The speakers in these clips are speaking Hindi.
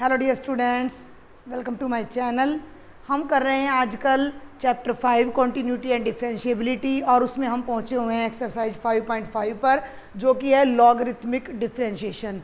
Hello dear students, welcome to my channel. हम कर रहे हैं आजकल चैप्टर 5 कॉन्टीन्यूटी एंड डिफरेंशिएबिलिटी और उसमें हम पहुंचे हुए हैं एक्सरसाइज 5.5 पर, जो कि है लॉगरिथमिक डिफरेंशिएशन।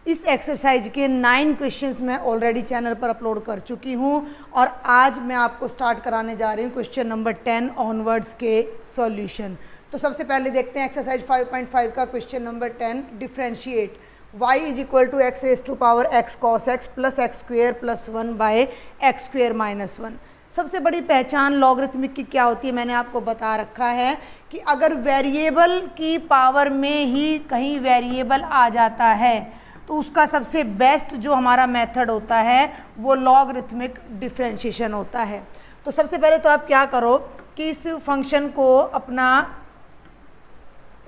इस एक्सरसाइज के 9 क्वेश्चंस मैं ऑलरेडी चैनल पर अपलोड कर चुकी हूं और आज मैं आपको स्टार्ट कराने जा रही हूं क्वेश्चन नंबर 10 ऑनवर्ड्स के सॉल्यूशन। तो सबसे पहले देखते हैं एक्सरसाइज 5.5 का question number 10। Differentiate y is equal to x raise to power x cos x plus x square plus 1 by x square minus 1। सबसे बड़ी पहचान लॉगरिथमिक की क्या होती है, मैंने आपको बता रखा है कि अगर वेरिएबल की पावर में ही कहीं वेरिएबल आ जाता है तो उसका सबसे बेस्ट जो हमारा मेथड होता है वो लॉगरिथमिक डिफरेंशिएशन होता है। तो सबसे पहले तो आप क्या करो कि इस फंक्शन को अपना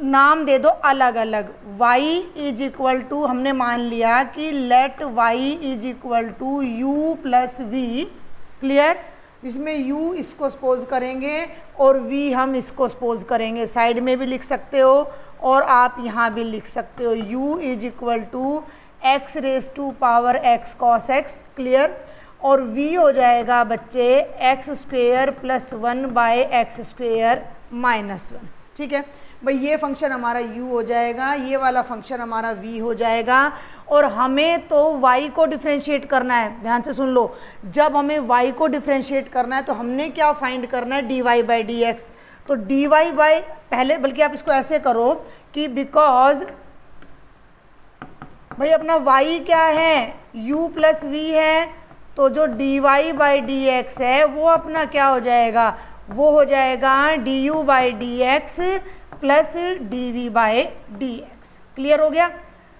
नाम दे दो अलग अलग। y इज इक्वल टू, हमने मान लिया कि let y is equal to u plus v, clear. इसमें u इसको सपोज करेंगे और v हम इसको सपोज करेंगे। साइड में भी लिख सकते हो और आप यहाँ भी लिख सकते हो। u is equal to x raise to power x cos x, clear. और v हो जाएगा बच्चे x square plus 1 by x square minus 1, ठीक है भाई। ये फंक्शन हमारा u हो जाएगा, ये वाला फंक्शन हमारा v हो जाएगा। और हमें तो y को डिफरेंशिएट करना है, ध्यान से सुन लो। जब हमें y को डिफरेंशिएट करना है तो हमने क्या फाइंड करना है, dy बाई डी एक्स। तो dy बाई, पहले बल्कि आप इसको ऐसे करो कि बिकॉज भाई अपना y क्या है, u प्लस v है, तो जो dy बाई डी एक्स है वो अपना क्या हो जाएगा, वो हो जाएगा du by D x plus d we by D x. Clear हो गया।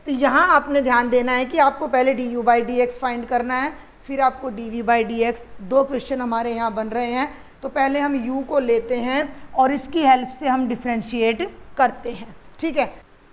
तो यहाँ आपने ध्यान देना है कि आपको पहले d you by D x find करना है, फिर आपको d we by D x. 2 question हमारे यहाँ बन रहे हैं। तो पहले हम u को लेते हैं और इसकी हेल्प से हम डिफ्रेंशिएट करते हैं, ठीक है।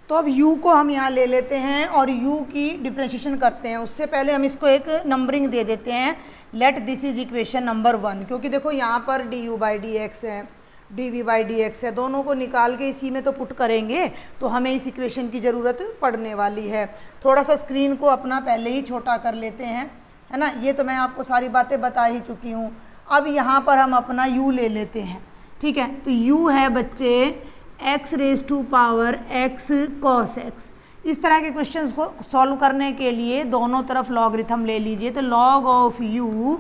तो अब u को हम यहाँ ले लेते हैं और u की डिफ्रेंशिएशन करते हैं। उससे पहले हम इसको एक नंबरिंग दे देते हैं, let this is equation number 1। क्योंकि देखो यहाँ पर D you by D x है, D we by D x है, दोनों को निकाल के इसी में तो पुट करेंगे तो हमें इस इक्वेशन की ज़रूरत पड़ने वाली है। थोड़ा सा स्क्रीन को अपना पहले ही छोटा कर लेते हैं, है ना। ये तो मैं आपको सारी बातें बता ही चुकी हूँ। अब यहाँ पर हम अपना u ले लेते हैं, ठीक है। तो u है बच्चे x raise to power x cos x. इस तरह के क्वेश्चंस को सॉल्व करने के लिए दोनों तरफ लॉगरिथम ले लीजिए। तो log of u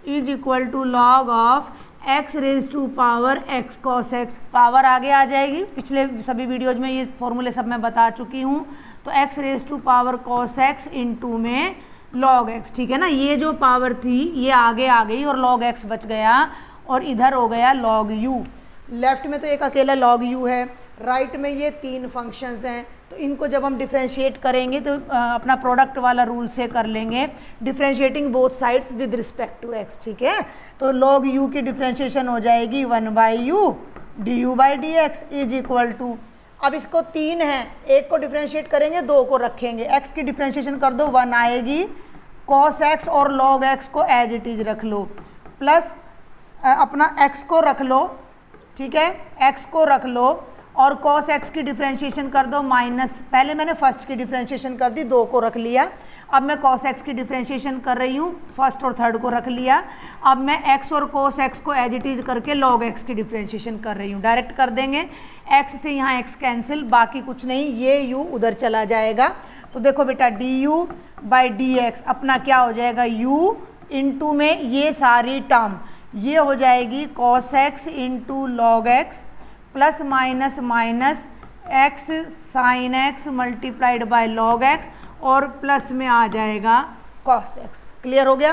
is equal to log of x raise to power x cos x. Power आगे आ जाएगी, पिछले सभी वीडियोज में ये फॉर्मूले सब मैं बता चुकी हूँ। तो x raise to power cos x into में लॉग एक्स, ठीक है ना। ये जो पावर थी ये आगे आ गई और लॉग एक्स बच गया और इधर हो गया लॉग यू। लेफ्ट में तो एक अकेला लॉग यू है, राइट में ये 3 फंक्शंस हैं। तो इनको जब हम डिफ्रेंशिएट करेंगे तो अपना प्रोडक्ट वाला रूल से कर लेंगे, differentiating both sides with respect to x, ठीक है। तो लॉग यू की डिफ्रेंशिएशन हो जाएगी 1 by U D you by D x is equal to, अब इसको 3 है, एक को डिफ्रेंशिएट करेंगे 2 को रखेंगे। एक्स की डिफ्रेंशिएशन कर दो 1 आएगी, कॉस एक्स और लॉग एक्स को एज इट इज रख लो, प्लस अपना एक्स को रख लो, ठीक है, एक्स को रख लो और cos x की डिफ्रेंशिएशन कर दो माइनस, पहले मैंने फर्स्ट की डिफ्रेंशिएशन कर दी, 2 को रख लिया। अब मैं cos x की डिफ्रेंशिएशन कर रही हूँ, फर्स्ट और थर्ड को रख लिया। अब मैं x और cos x को एज इट इज करके log x की डिफ्रेंशिएशन कर रही हूँ। डायरेक्ट कर देंगे, x से यहाँ x कैंसिल, बाकी कुछ नहीं, ये u उधर चला जाएगा। तो देखो बेटा D you by D x अपना क्या हो जाएगा, u इंटू में ये सारी टर्म ये हो जाएगी cos x into log x plus minus minus x sine x multiplied by log x और प्लस में आ जाएगा कॉस एक्स। क्लियर हो गया।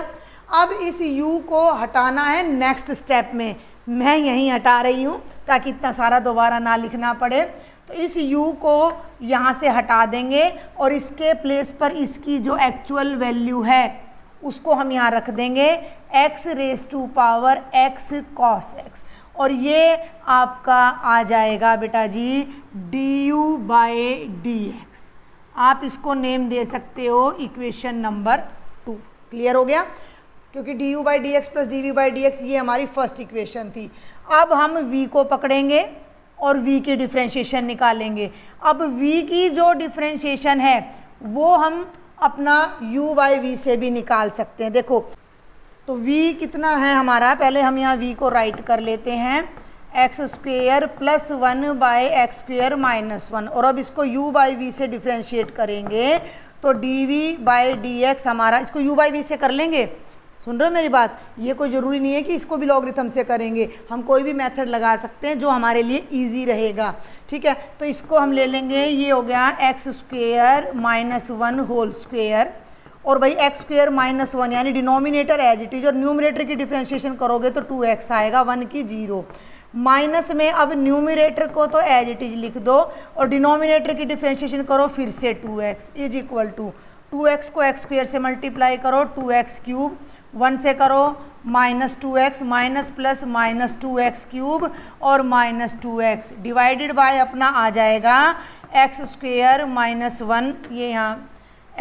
अब इस u को हटाना है नेक्स्ट स्टेप में, मैं यहीं हटा रही हूँ ताकि इतना सारा दोबारा ना लिखना पड़े। तो इस u को यहाँ से हटा देंगे और इसके प्लेस पर इसकी जो एक्चुअल वैल्यू है उसको हम यहाँ रख देंगे x raise to power x cos x और ये आपका आ जाएगा बेटा जी d you by D x. आप इसको नेम दे सकते हो इक्वेशन नंबर 2। क्लियर हो गया, क्योंकि d you by D x plus d we by D x ये हमारी फर्स्ट इक्वेशन थी। अब हम v को पकड़ेंगे और v की डिफ्रेंशिएशन निकालेंगे। अब v की जो डिफ्रेंशिएशन है वो हम अपना u बाई वी से भी निकाल सकते हैं। देखो तो v कितना है हमारा, पहले हम यहाँ v को राइट कर लेते हैं, x square plus 1 by x square minus 1, और अब इसको u बाई वी से डिफ्रेंशिएट करेंगे तो dv बाई dx हमारा, इसको u बाई वी से कर लेंगे। सुन रहे हो मेरी बात, ये कोई ज़रूरी नहीं है कि इसको भी लॉगरिथम से करेंगे, हम कोई भी मेथड लगा सकते हैं जो हमारे लिए इजी रहेगा। ठीक है, तो इसको हम ले लेंगे, ये हो गया x square minus 1 whole square, और भाई एक्स स्क्वेयर माइनस 1 यानी डिनोमिनेटर एज इट इज, और न्यूमरेटर की डिफ्रेंशिएशन करोगे तो 2x आएगा, 1 की 0। माइनस में अब न्यूमरेटर को तो एज इट इज लिख दो और डिनोमिनेटर की डिफ्रेंशिएशन करो फिर से 2x is equal to 2x को एक्स स्क्वेयर से मल्टीप्लाई करो 2x क्यूब, 1 से करो minus 2x, minus plus minus 2x cube और माइनस 2x डिवाइडेड बाय अपना आ जाएगा एक्स स्क्वेयर माइनस 1, ये यहाँ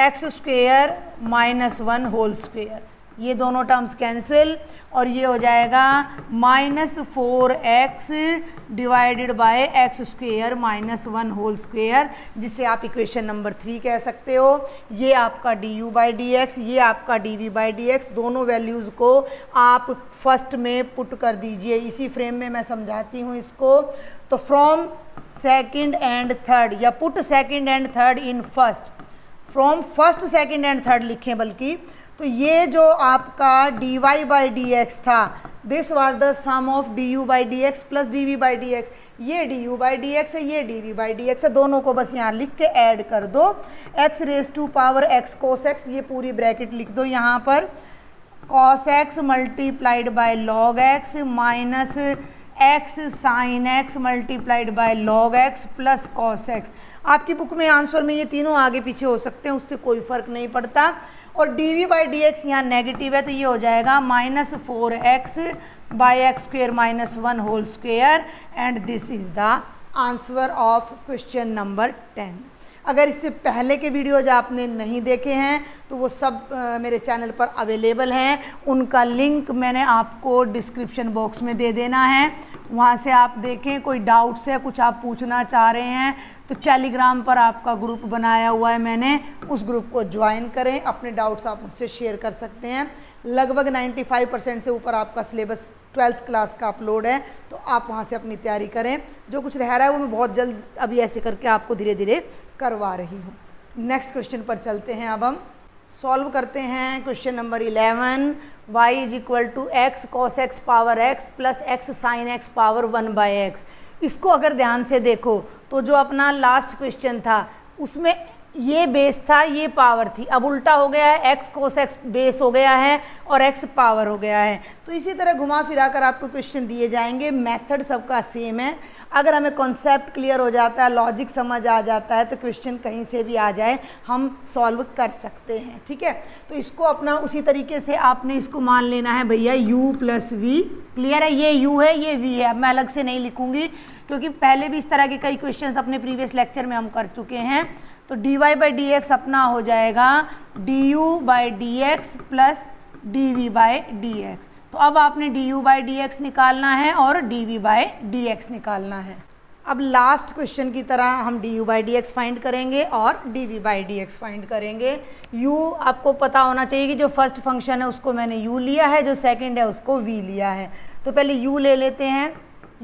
x square minus 1 whole square, ये दोनों टर्म्स कैंसिल और ये हो जाएगा minus 4x divided by x square minus 1 whole square, जिसे आप इक्वेशन नंबर 3 कह सकते हो। ये आपका du बाई डी एक्स, ये आपका dv बाई डी एक्स, दोनों वैल्यूज़ को आप फर्स्ट में पुट कर दीजिए। इसी फ्रेम में मैं समझाती हूँ इसको। तो फ्रॉम सेकेंड एंड थर्ड, या put second and third in first, from first second and third लिखें बल्कि, तो ये जो आपका dy बाई डी एक्स था, this was the sum of du by D x plus dv by D x, ये du बाई डी एक्स है, ये dv बाई डी एक्स है, दोनों को बस यहाँ लिख के ऐड कर दो, x raise to power x cos x, ये पूरी ब्रैकेट लिख दो यहाँ पर, cos x multiplied by log x minus x sine x multiplied by log x plus cos x। आपकी बुक में आंसर में ये तीनों आगे पीछे हो सकते हैं, उससे कोई फर्क नहीं पड़ता। और dv बाई डी एक्स यहाँ नेगेटिव है तो ये हो जाएगा minus 4x by x square minus 1 whole square, and this is the answer of question number 10। अगर इससे पहले के वीडियोज आपने नहीं देखे हैं तो वो सब मेरे चैनल पर अवेलेबल हैं, उनका लिंक मैंने आपको डिस्क्रिप्शन बॉक्स में दे देना है, वहाँ से आप देखें। कोई डाउट्स है, कुछ आप पूछना चाह रहे हैं तो टेलीग्राम पर आपका ग्रुप बनाया हुआ है मैंने, उस ग्रुप को ज्वाइन करें, अपने डाउट्स आप मुझसे शेयर कर सकते हैं। लगभग 95% से ऊपर आपका सिलेबस 12th क्लास का अपलोड है, तो आप वहाँ से अपनी तैयारी करें। जो कुछ रह रहा है वो मैं बहुत जल्द अभी ऐसे करके आपको धीरे धीरे करवा रही हूँ। नेक्स्ट क्वेश्चन पर चलते हैं। अब हम सॉल्व करते हैं question number 11, y is equal to x cos x power x plus x sine x power 1 by x. इसको अगर ध्यान से देखो तो जो अपना लास्ट क्वेश्चन था उसमें ये बेस था, ये पावर थी, अब उल्टा हो गया है, x कोस x बेस हो गया है और x पावर हो गया है। तो इसी तरह घुमा फिरा कर आपको क्वेश्चन दिए जाएंगे, मेथड सबका सेम है। अगर हमें कॉन्सेप्ट क्लियर हो जाता है, लॉजिक समझ आ जाता है, तो क्वेश्चन कहीं से भी आ जाए हम सॉल्व कर सकते हैं। ठीक है, तो इसको अपना उसी तरीके से आपने इसको मान लेना है भैया u प्लस वी। क्लियर है, ये u है, ये v है। अब मैं अलग से नहीं लिखूंगी क्योंकि पहले भी इस तरह के कई क्वेश्चन अपने प्रीवियस लेक्चर में हम कर चुके हैं। तो dy बाई डी एक्स अपना हो जाएगा du by D x plus dv by D x. तो अब आपने du बाई डी एक्स निकालना है और dv बाई डी एक्स निकालना है। अब लास्ट क्वेश्चन की तरह हम du by D x find करेंगे और dv by D x find करेंगे। u आपको पता होना चाहिए कि जो फर्स्ट फंक्शन है उसको मैंने u लिया है, जो सेकंड है उसको v लिया है। तो पहले u ले लेते हैं।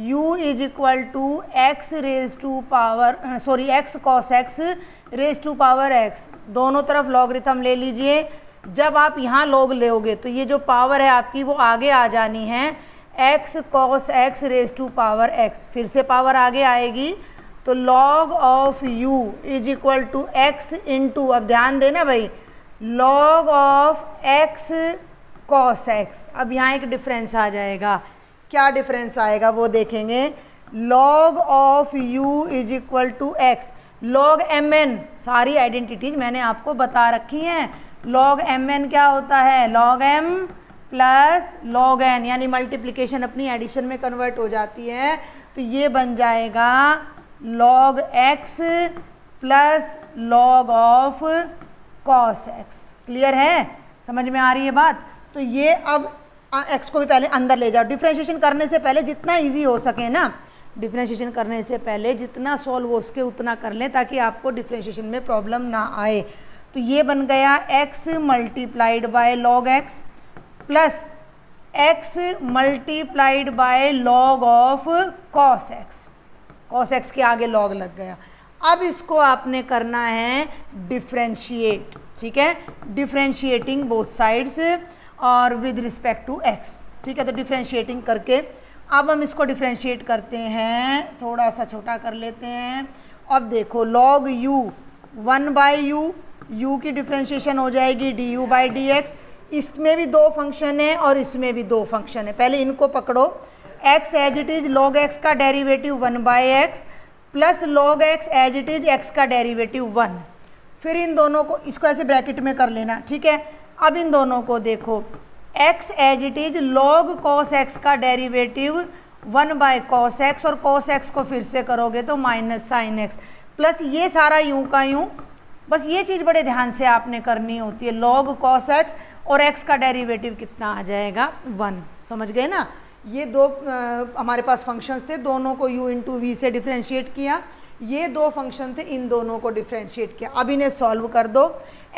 u is equal to x raise to power x cos x raise to power x, दोनों तरफ लॉगरिथम ले लीजिए। जब आप यहाँ लॉग लोगे तो ये जो पावर है आपकी वो आगे आ जानी है, x cos x raise to power x, फिर से पावर आगे आएगी। तो log of u is equal to x into, अब ध्यान देना भाई, log of x cos x। अब यहाँ एक डिफरेंस आ जाएगा, क्या डिफरेंस आएगा वो देखेंगे। log of u is equal to x, log mn, सारी आइडेंटिटीज मैंने आपको बता रखी हैं। log mn क्या होता है, log m plus log n, यानी मल्टीप्लिकेशन अपनी एडिशन में कन्वर्ट हो जाती है। तो ये बन जाएगा log x plus log of cos x। Clear है, समझ में आ रही है बात। तो ये अब x को भी पहले अंदर ले जाओ। डिफ्रेंशिएशन करने से पहले जितना ईजी हो सके ना, डिफ्रेंशिएशन करने से पहले जितना सॉल्व हो सके उतना कर लें ताकि आपको डिफ्रेंशिएशन में प्रॉब्लम ना आए। तो ये बन गया x multiplied by log x plus x multiplied by log of cos x। Cos x के आगे लॉग लग गया। अब इसको आपने करना है डिफ्रेंशिएट, ठीक है, डिफ्रेंशिएटिंग बोथ साइड्स और विद रिस्पेक्ट टू x, ठीक है। तो डिफ्रेंशिएटिंग करके अब हम इसको डिफ्रेंशिएट करते हैं, थोड़ा सा छोटा कर लेते हैं। अब देखो लॉग u 1 बाई यू की डिफ्रेंशिएशन हो जाएगी D you by D x. इसमें भी दो फंक्शन है और इसमें भी दो फंक्शन है, पहले इनको पकड़ो। x as it is log x का derivative 1 by x plus log x as it is x का डेरिवेटिव 1। फिर इन दोनों को, इसको ऐसे ब्रैकेट में कर लेना, ठीक है। अब इन दोनों को देखो, x as it is log cos x का डेरिवेटिव 1 बाय कॉस x और कॉस x को फिर से करोगे तो माइनस साइन x प्लस ये सारा यूं का यूं। बस ये चीज़ बड़े ध्यान से आपने करनी होती है, लॉग कॉस x और x का डेरिवेटिव कितना आ जाएगा 1। समझ गए ना। ये दो हमारे पास फंक्शंस थे, दोनों को u इंटू वी से डिफ्रेंशिएट किया। ये दो फंक्शन थे, इन दोनों को डिफ्रेंशिएट किया। अब इन्हें सॉल्व कर दो,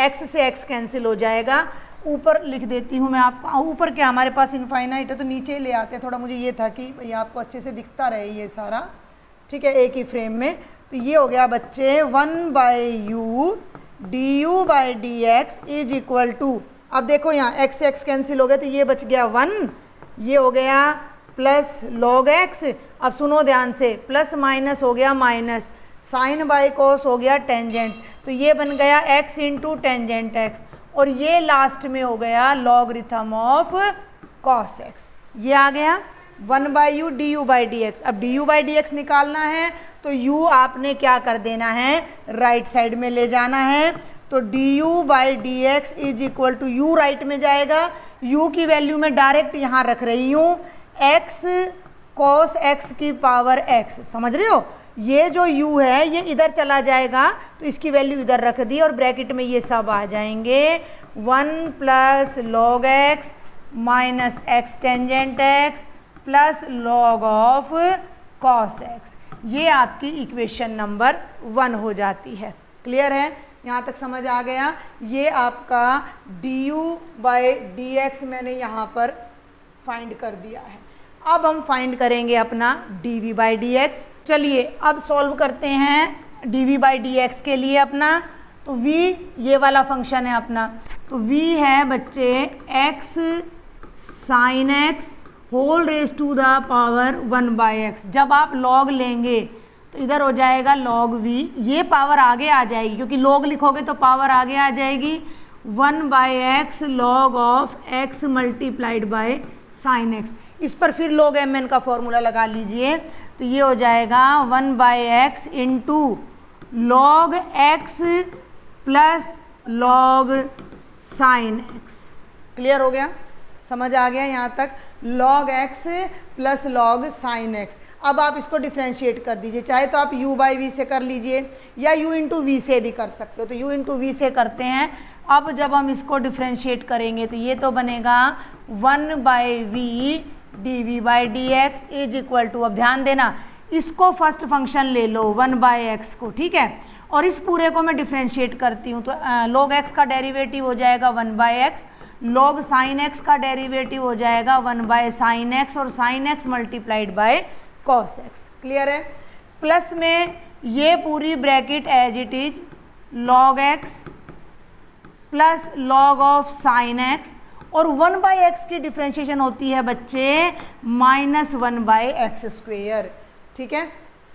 x से x कैंसिल हो जाएगा। ऊपर लिख देती हूँ मैं आपको, ऊपर क्या हमारे पास इनफाइनाइट है तो नीचे ले आते हैं। थोड़ा मुझे ये था कि भाई आपको अच्छे से दिखता रहे ये सारा, ठीक है, एक ही फ्रेम में। तो ये हो गया बच्चे 1 by U D you by D x is equal to, अब देखो यहाँ x से x कैंसिल हो गया तो ये बच गया 1, ये हो गया प्लस लॉग x। अब सुनो ध्यान से, प्लस माइनस हो गया माइनस, साइन बाई कॉस हो गया टेंजेंट, तो ये बन गया x इंटू टेंजेंट x और ये लास्ट में हो गया लॉगरिथम ऑफ कॉस x। ये आ गया 1 by U D you by D X. अब D you by D X निकालना है तो u आपने क्या कर देना है, राइट साइड में ले जाना है। तो d you by D x is equal to u right में जाएगा, u की वैल्यू में डायरेक्ट यहाँ रख रही हूँ x कॉस x की पावर x। समझ रहे हो, ये जो u है ये इधर चला जाएगा तो इसकी वैल्यू इधर रख दी और ब्रैकेट में ये सब आ जाएंगे 1 plus log x minus x tangent x plus log of cos x। ये आपकी इक्वेशन नंबर 1 हो जाती है। क्लियर है, यहाँ तक समझ आ गया। ये आपका D you by D x मैंने यहाँ पर फाइंड कर दिया है। अब हम फाइंड करेंगे अपना d we by D x. चलिए अब सॉल्व करते हैं d we by D x के लिए अपना। तो v ये वाला फंक्शन है अपना, तो v है बच्चे x sine x whole raise to the power 1 by x. जब आप लॉग लेंगे तो इधर हो जाएगा लॉग v, ये पावर आगे आ जाएगी क्योंकि लॉग लिखोगे तो पावर आगे आ जाएगी 1 by x log of x multiplied bye sine x। इस पर फिर लॉग mn का फॉर्मूला लगा लीजिए तो ये हो जाएगा 1 by x into log x plus log sine x। Clear हो गया, समझ आ गया यहाँ तक, log x plus log sine x। अब आप इसको डिफ्रेंशिएट कर दीजिए, चाहे तो आप u बाई वी से कर लीजिए या u इंटू वी से भी कर सकते हो। तो u इंटू वी से करते हैं। अब जब हम इसको डिफ्रेंशिएट करेंगे तो ये तो बनेगा 1 by v d we by D x is equal to, अब ध्यान देना इसको फर्स्ट फंक्शन ले लो 1 बाई एक्स को, ठीक है, और इस पूरे को मैं डिफ्रेंशिएट करती हूँ तो log x का डेरिवेटिव हो जाएगा 1 by x, log sine x का डेरिवेटिव हो जाएगा 1 बाय साइन x और sine x multiplied by cos x। Clear है, प्लस में ये पूरी bracket as it is log x plus log of sine x और 1 बाई एक्स की डिफ्रेंशिएशन होती है बच्चे माइनस 1 बाई एक्स स्क्वेयर। ठीक है,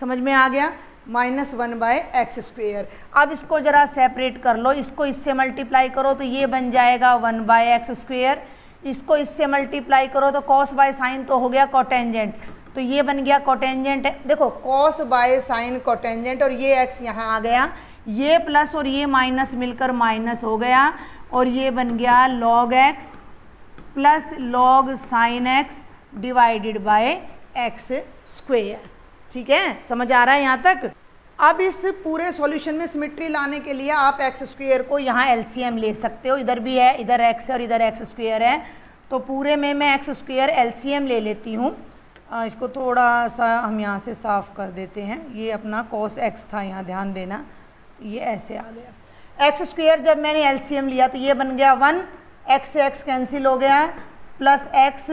समझ में आ गया, माइनस 1 बाय एक्स स्क्वेयर। अब इसको जरा सेपरेट कर लो, इसको इससे मल्टीप्लाई करो तो ये बन जाएगा 1 बाय एक्स स्क्वेयर, इसको इससे मल्टीप्लाई करो तो कॉस बाय साइन तो हो गया कोटेंजेंट, तो ये बन गया कोटेंजेंट। देखो कॉस बाय साइन कोटेंजेंट और ये एक्स यहाँ आ गया, ये प्लस और ये माइनस मिलकर माइनस हो गया और ये बन गया log x plus log sine x divided by x square. ठीक है, समझ आ रहा है यहाँ तक। अब इस पूरे सॉल्यूशन में सिमेट्री लाने के लिए आप एक्स स्क्वेयर को यहाँ एलसीएम ले सकते हो, इधर भी है, इधर एक्स है और इधर एक्स स्क्वेयर है, तो पूरे में मैं एक्स स्क्वेयर एलसीएम ले लेती हूँ। इसको थोड़ा सा हम यहाँ से साफ़ कर देते हैं, ये अपना कॉस एक्स था, यहाँ ध्यान देना, ये ऐसे आ गया। एक्स स्क्वेयर जब मैंने एलसीएम लिया तो ये बन गया 1, एक्स से एक्स कैंसिल हो गया, प्लस एक्स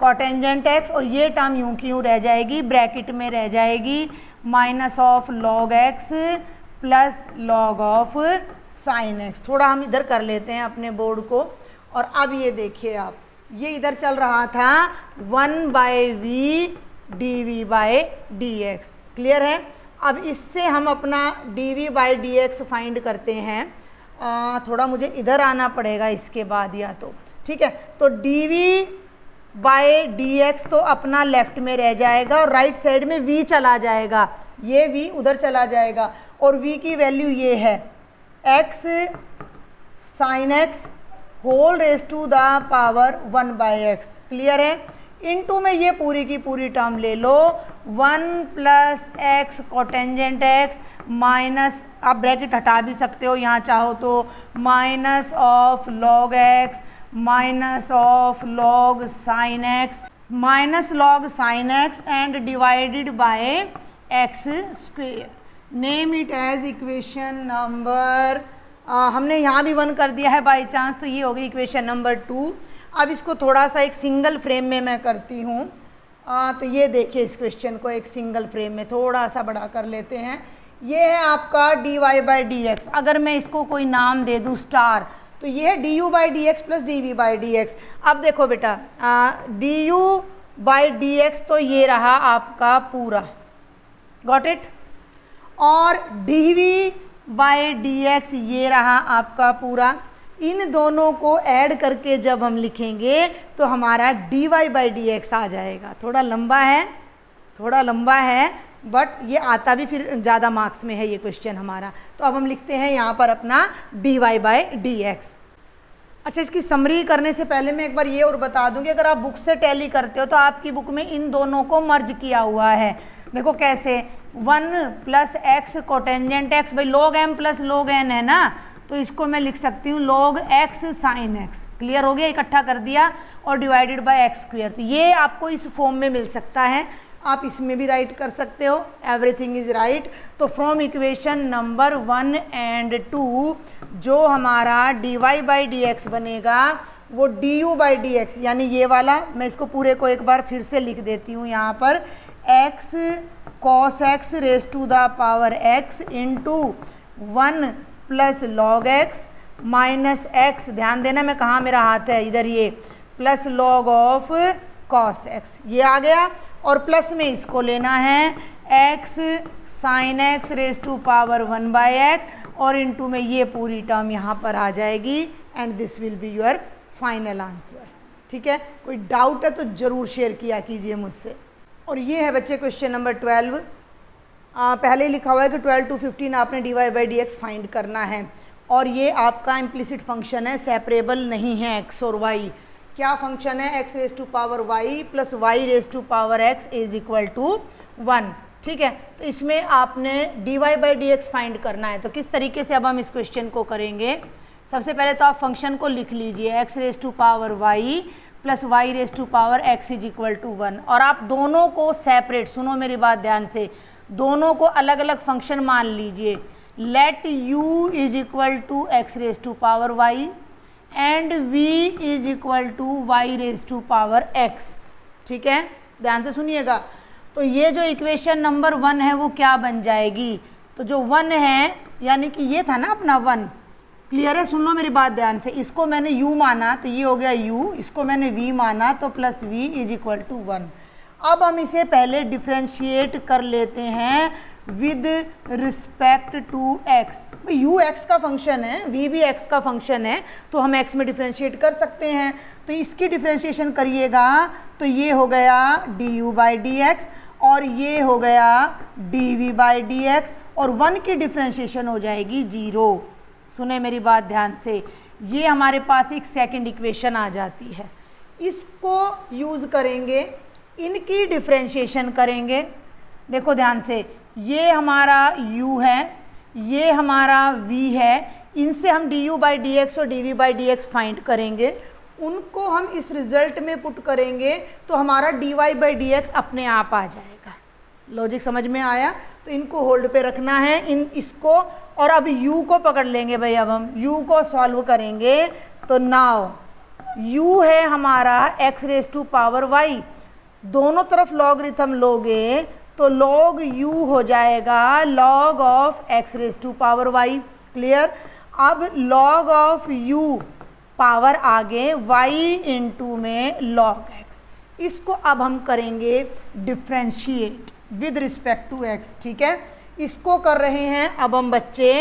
कॉटेंजेंट एक्स, और ये टर्म यूं की यूँ रह जाएगी, ब्रैकेट में रह जाएगी minus of log x plus log of sine x. थोड़ा हम इधर कर लेते हैं अपने बोर्ड को। और अब ये देखिए आप, ये इधर चल रहा था 1/v dv/dx, क्लियर है। अब इससे हम अपना dv/dx फाइंड करते हैं। थोड़ा मुझे इधर आना पड़ेगा इसके बाद या तो, ठीक है। तो dv/dx तो अपना लेफ्ट में रह जाएगा और राइट साइड में v चला जाएगा, ये v उधर चला जाएगा, और v की वैल्यू ये है x sin x whole raise to the power 1/x, clear है। इनटू में ये पूरी की पूरी टर्म ले लो, 1 plus x cotangent x minus, आप ब्रैकेट हटा भी सकते हो यहाँ चाहो तो, minus of log x minus of log sine x minus log sine x and divided by x square. Name it as equation number, हमने यहाँ भी 1 कर दिया है बाई चांस, तो ये हो गई इक्वेशन नंबर 2। अब इसको थोड़ा सा एक सिंगल फ्रेम में मैं करती हूँ। तो ये देखिए, इस क्वेश्चन को एक सिंगल फ्रेम में थोड़ा सा बड़ा कर लेते हैं। ये है आपका dy/dx, अगर मैं इसको कोई नाम दे दूँ स्टार, तो ये है du/dx प्लस dv/dx। अब देखो बेटा, du/dx तो ये रहा आपका पूरा, गॉट इट, और dv/dx ये रहा आपका पूरा। इन दोनों को ऐड करके जब हम लिखेंगे तो हमारा dy/dx आ जाएगा। थोड़ा लंबा है बट ये आता भी फिर ज़्यादा मार्क्स में है ये क्वेश्चन हमारा। तो अब हम लिखते हैं यहाँ पर अपना dy/dx। अच्छा, इसकी समरी करने से पहले मैं एक बार ये और बता दूं कि अगर आप बुक से टैली करते हो तो आपकी बुक में इन दोनों को मर्ज किया हुआ है। देखो कैसे, 1 प्लस एक्स कोटेंजेंट एक्स, भाई log m plus log n है ना, तो इसको मैं लिख सकती हूँ log x sine x, clear हो गया, इकट्ठा कर दिया, और डिवाइडेड बाय एक्स स्क्वेयर। तो ये आपको इस फॉर्म में मिल सकता है, आप इसमें भी राइट कर सकते हो, एवरीथिंग इज राइट। तो फ्रॉम इक्वेशन नंबर 1 एंड 2 जो हमारा dy/dx बनेगा वो du/dx, यानी ये वाला, मैं इसको पूरे को एक बार फिर से लिख देती हूँ यहाँ पर, x cos x raise to the power x into 1 plus log x minus x, ध्यान देना मैं कहाँ मेरा हाथ है, इधर ये, plus log of cos x, ये आ गया, और प्लस में इसको लेना है x sine x raise to power 1/x, और इनटू में ये पूरी टर्म यहाँ पर आ जाएगी, and this will be your final answer. ठीक है, कोई डाउट है तो ज़रूर शेयर किया कीजिए मुझसे। और ये है बच्चे क्वेश्चन नंबर 12। पहले ही लिखा हुआ है कि 12 to 15 आपने dy/dx फाइंड करना है, और ये आपका इम्प्लिसिट फंक्शन है, सेपरेबल नहीं है x और y। क्या फंक्शन है, x raise to power y plus y raise to power x is equal to 1। ठीक है, तो इसमें आपने dy/dx फाइंड करना है। तो किस तरीके से अब हम इस क्वेश्चन को करेंगे, सबसे पहले तो आप फंक्शन को लिख लीजिए, x raise to power y plus y raise to power x is equal to 1, और आप दोनों को सेपरेट, सुनो मेरी बात ध्यान से, दोनों को अलग अलग फंक्शन मान लीजिए। Let u is equal to x raise to power y and v is equal to y raise to power x। ठीक है, ध्यान से सुनिएगा। तो ये जो इक्वेशन नंबर 1 है वो क्या बन जाएगी, तो जो 1 है, यानी कि ये था ना अपना 1, क्लियर है, सुन लो मेरी बात ध्यान से, इसको मैंने u माना तो ये हो गया u, इसको मैंने v माना तो plus v is equal to 1। अब हम इसे पहले डिफ्रेंशिएट कर लेते हैं with respect to x। u x का फंक्शन है, v भी x का फंक्शन है, तो हम x में डिफ्रेंशिएट कर सकते हैं। तो इसकी डिफ्रेंशिएशन करिएगा तो ये हो गया du/dx, और ये हो गया dv/dx, और 1 की डिफ्रेंशिएशन हो जाएगी 0। सुने मेरी बात ध्यान से, ये हमारे पास एक सेकंड इक्वेशन आ जाती है, इसको यूज़ करेंगे, इनकी डिफ्रेंशिएशन करेंगे। देखो ध्यान से, ये हमारा u है, ये हमारा v है, इनसे हम du/dx और dv/dx फाइंड करेंगे, उनको हम इस रिजल्ट में पुट करेंगे तो हमारा dy/dx अपने आप आ जाएगा। लॉजिक समझ में आया? तो इनको होल्ड पे रखना है, इसको, और अब u को पकड़ लेंगे भाई। अब हम u को सॉल्व करेंगे तो नाउ u है हमारा x raise to power y, दोनों तरफ लॉगरिथम लोगे तो log u हो जाएगा log of x raise to power y। Clear? अब log ऑफ u पावर आगे y इंटू में log x, इसको अब हम करेंगे differentiate with respect to x। ठीक है, इसको कर रहे हैं अब हम बच्चे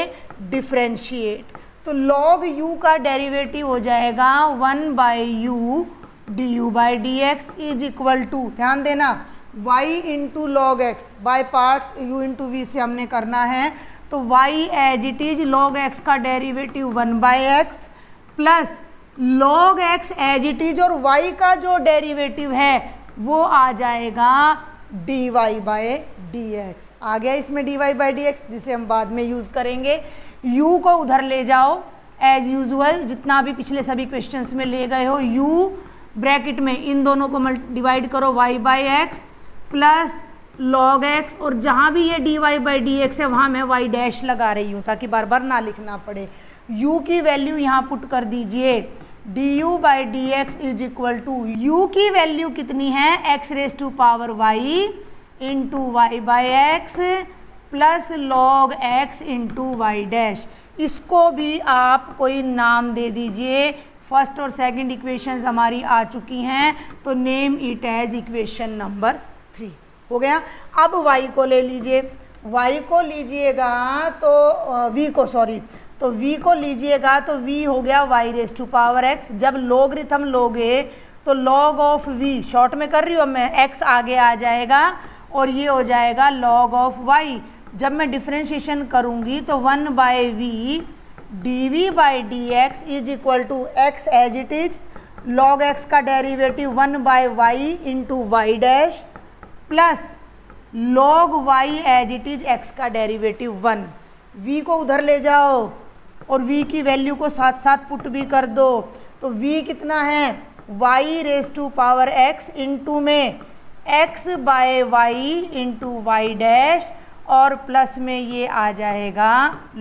डिफ्रेंशिएट। तो log u का डेरिवेटिव हो जाएगा 1/u du by D x is equal to, ध्यान देना, y into log x by parts u into v से हमने करना है। तो y as it is log x का derivative 1/x plus log x as it is, और y का जो डेरिवेटिव है वो आ जाएगा dy बाई डी एक्स। आ गया इसमें dy बाई डी एक्स, जिसे हम बाद में यूज़ करेंगे। u को उधर ले जाओ एज यूजुअल, जितना भी पिछले सभी क्वेश्चंस में ले गए हो। u ब्रैकेट में इन दोनों को डिवाइड करो y by x plus log x, और जहाँ भी ये dy बाई डी एक्स है वहाँ मैं y डैश लगा रही हूँ ताकि बार बार ना लिखना पड़े। u की वैल्यू यहाँ पुट कर दीजिए, du by D x is equal to, u की वैल्यू कितनी है x raise to power y into y by x plus log x into y dash. इसको भी आप कोई नाम दे दीजिए। फर्स्ट और सेकंड इक्वेशंस हमारी आ चुकी हैं, तो name it as equation number 3 हो गया। अब y को ले लीजिए, y को लीजिएगा तो v को, सॉरी, तो v को लीजिएगा तो v हो गया y raise to power x। जब लॉगरिथम लोगे तो log ऑफ v, शॉर्ट में कर रही हूँ मैं, x आगे आ जाएगा और ये हो जाएगा log ऑफ y। जब मैं डिफ्रेंशिएशन करूँगी तो 1/v dv by D x is equal to x as it is, log x का derivative 1/y into y dash plus log y as it is x का डेरिवेटिव 1। v को उधर ले जाओ और v की वैल्यू को साथ साथ पुट भी कर दो। तो v कितना है, y raise to power x into में x by y into y dash, और प्लस में ये आ जाएगा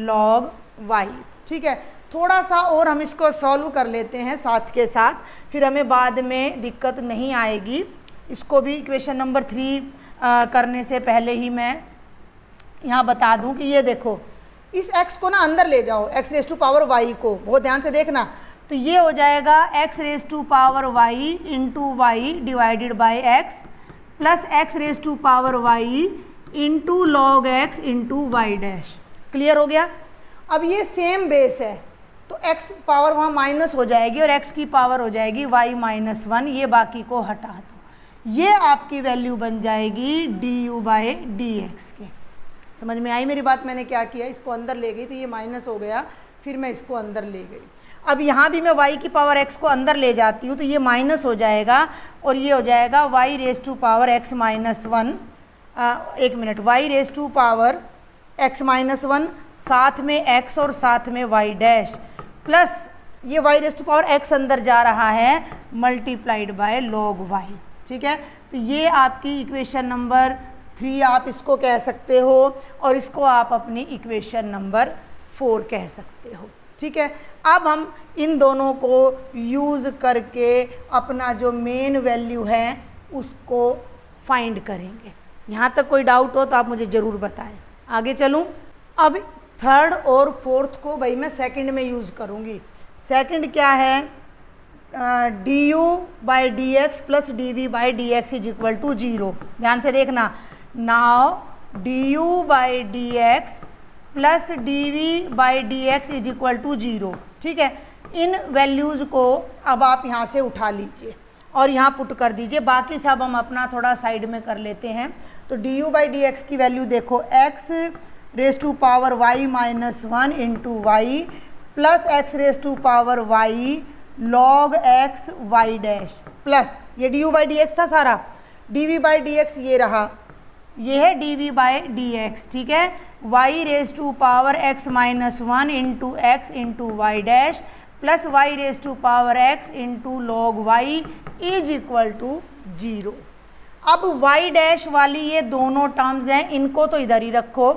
log y। ठीक है, थोड़ा सा और हम इसको सॉल्व कर लेते हैं साथ के साथ, फिर हमें बाद में दिक्कत नहीं आएगी। इसको भी इक्वेशन नंबर 3 करने से पहले ही मैं यहाँ बता दूँ कि ये देखो, इस x को ना अंदर ले जाओ, x raise to power y को, बहुत ध्यान से देखना। तो ये हो जाएगा x raise to power y into y divided by x plus x raise to power y into log x into y dash. Clear हो गया? अब ये सेम बेस है तो x पावर वहाँ माइनस हो जाएगी और x की पावर हो जाएगी y माइनस 1, ये बाकी को हटा दो, ये आपकी वैल्यू बन जाएगी du बाई डी एक्स के। समझ में आई मेरी बात? मैंने क्या किया, इसको अंदर ले गई तो ये माइनस हो गया, फिर मैं इसको अंदर ले गई। अब यहाँ भी मैं y की पावर x को अंदर ले जाती हूँ तो ये माइनस हो जाएगा और ये हो जाएगा y raise to power x minus 1, एक minute, y raise to power x minus 1, साथ में x और साथ में y डैश प्लस ये y raise to power x अंदर जा रहा है मल्टीप्लाइड बाय log y। ठीक है, तो ये आपकी इक्वेशन नंबर 3 आप इसको कह सकते हो, और इसको आप अपनी इक्वेशन नंबर 4 कह सकते हो। ठीक है, अब हम इन दोनों को यूज़ करके अपना जो मेन वैल्यू है उसको फाइंड करेंगे। यहाँ तक कोई डाउट हो तो आप मुझे ज़रूर बताएं। आगे चलूँ? अब थर्ड और फोर्थ को भाई मैं सेकंड में यूज़ करूँगी। सेकंड क्या है, du by D x plus dv by D x is equal to 0। ध्यान से देखना, now du by D x plus dv by D x is equal to 0। ठीक है, इन वैल्यूज़ को अब आप यहाँ से उठा लीजिए और यहाँ पुट कर दीजिए, बाकी सब हम अपना थोड़ा साइड में कर लेते हैं। तो du बाई डी एक्स की वैल्यू देखो, x raise to power y minus 1 into y plus x raise to power y log x y dash plus ये du बाई डी एक्स था सारा, dv बाई डी एक्स ये रहा, ये है dv बाई डी एक्स। ठीक है, y raise to power x minus 1 into x into y dash plus y raise to power x into log y is equal to 0। अब y डैश वाली ये दोनों टर्म्स हैं, इनको तो इधर ही रखो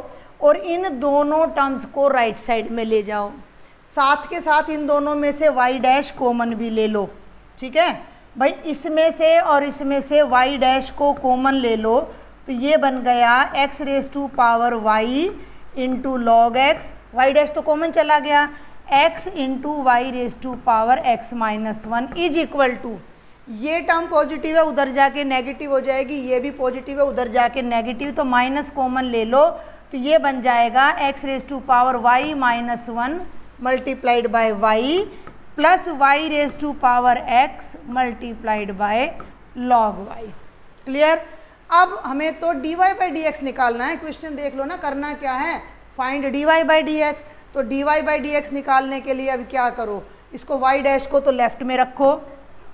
और इन दोनों टर्म्स को राइट साइड में ले जाओ। साथ के साथ इन दोनों में से y डैश कॉमन भी ले लो। ठीक है भाई, इसमें से और इसमें से y डैश को कॉमन ले लो तो ये बन गया x raise to power y into log x, y dash तो कॉमन चला गया, x into y raise to power x minus 1 is equal to, ये टर्म पॉजिटिव है उधर जाके नेगेटिव हो जाएगी, ये भी पॉजिटिव है उधर जाके नेगेटिव, तो माइनस कॉमन ले लो तो ये बन जाएगा x raise to power y minus 1 multiplied by y plus y raise to power x multiplied by log y। Clear? अब हमें तो dy बाई डी एक्स निकालना है। क्वेश्चन देख लो ना, करना क्या है, find dy by D x. तो dy बाई डी एक्स निकालने के लिए अब क्या करो, इसको y डैश को तो लेफ्ट में रखो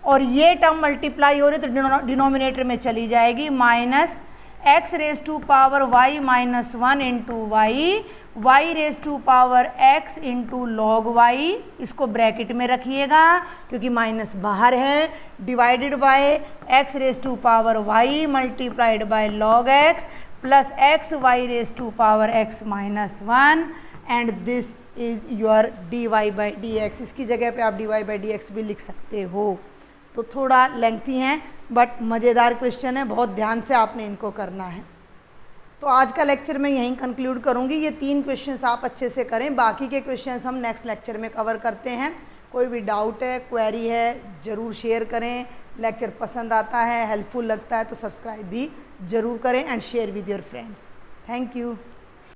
और ये टर्म मल्टीप्लाई हो रही तो डिनोमिनेटर में चली जाएगी, minus x raise to power y minus 1 into y raise to power x into log y, इसको ब्रैकेट में रखिएगा क्योंकि माइनस बाहर है, divided by x raise to power y multiplied by log x plus x y raise to power x minus 1 and this is your dy by D x. इसकी जगह पे आप dy बाई डी एक्स भी लिख सकते हो। तो थोड़ा लेंथी हैं बट मज़ेदार क्वेश्चन है, बहुत ध्यान से आपने इनको करना है। तो आज का लेक्चर मैं यहीं कंक्लूड करूंगी। ये 3 क्वेश्चंस आप अच्छे से करें, बाकी के क्वेश्चंस हम नेक्स्ट लेक्चर में कवर करते हैं। कोई भी डाउट है, क्वेरी है, ज़रूर शेयर करें। लेक्चर पसंद आता है, हेल्पफुल लगता है तो सब्सक्राइब भी ज़रूर करें and share with your friends. Thank you.